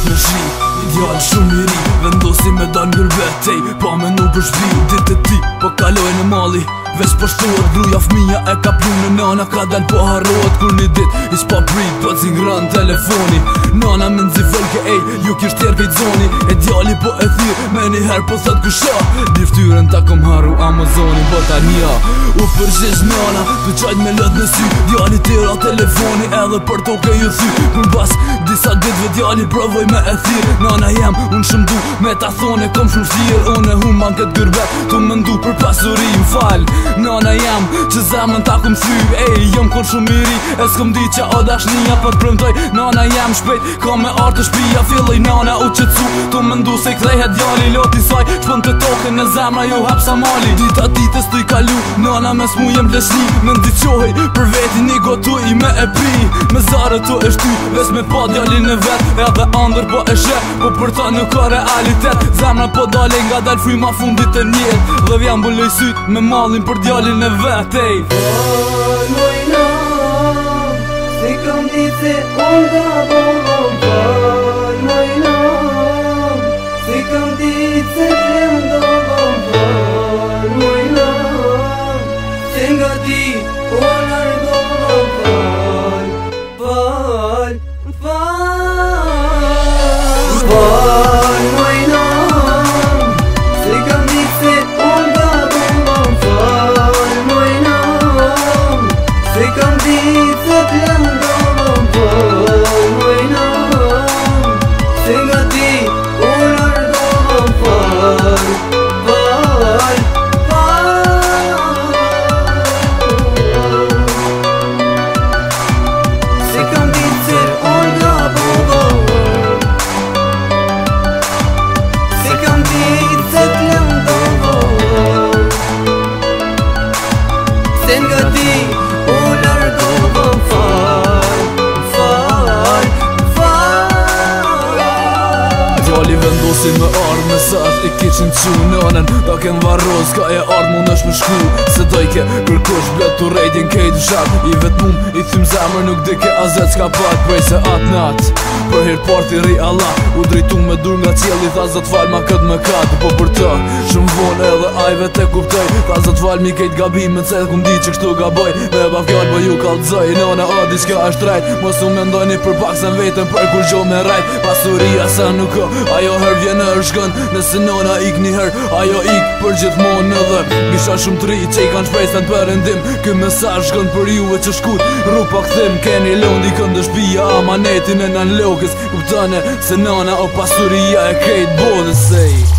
me shi, ideal shumë i ri. Vendosi me dal ngërbetej, pa me nuk për shpi. Dit e ti, po kaloj në mali, veç po shtohet gruja fmija e ka plu në nana. Ka dal po harrohet kur një dit is pa prit, po zingran telefoni. Nana me nzi vëllke, ej, ju kisht tjerë kejt zoni. E djali po e thirë, me njëher po thot kusha. Diftyren ta kom haru Amazoni, bota nja. U përgjish nana, të qajt me lët në sy. Djali tira telefoni edhe për toke ju thy. Kur bas disa ditve djali provoj me e thirë. Nana jem, unë shumë du me ta thone kom shumë shtirë. Unë e human këtë gërbet, tu më ndu për pasuri m'fal. Nana jem, që zemën ta kom thy. Ej, jom kon shumë i ri, e s'kom di qa o dashnia. Po t'premtoj, nana jem shpejt, ka me artë shpia. Filloj nana u qëtsu, tu më ndu se kthejhet djali. Loti saj, shpën të tokën në zemra ju hapsa mali. Dita ditës t'u i kalu, nana me s'mu jem leshni. Me ndiqohi, për veti një gotuj me e pi. Me zare tu e shty, ves me pa djali në vet. Edhe andër po e shek, po për ta nuk ka realitet. Zemra po dale nga dal fry ma fundit e njet. Dhe vjen bëlloj syt me malin për djalin e vet. Ej, Faloj nam, si kam dit se unë ga bollon. Faloj nam, si kam dit se t'lem dollon. Faloj nam, se nga ti u largollon. Faloj nam, si kam dit se unë ga bollon. Faloj nam, se kam dit se t'lem dollon. Faloj nam, se nga ti u largollon. Se kam dit se unë ga bollon. Se kam dit se t'lem dollon. Se nga ti u largollon. djali vendosi me ardh me sart i kishin qu nënën. Da ken varroz ka e ardh mund është me shku. Se dojke kërkush blet të rejtin kejt shat. I vet mum i thym zemër nuk dike azet s'ka pat. Prej se atë nat për her parti ri Allah u drejtu me dur nga qielli. Tha zot fal ma kët me kat. Po për të shumë vonë edhe ajve te kuptoj. Tha zot fal mi kejt gabimet se kum di që kështu gaboj. Me pa fjall po ju kallzoj. Nona o diçka është rajt. Mos u mendojni për pak se vetëm për kur gjo me rajt. Pasuria sa nuk ka, ajo her vjen e shkën. Nëse nona ik një her, ajo ik për gjithmonë. Edhe bisha shumë të ri që i kanë shpresën për rendim. Ky mesazh shkon për juve që shkut rrupa kthim. Keni londi këndë shpia amanetin e nan lokës. Kuptane se nana o pasuria e kejt bodës.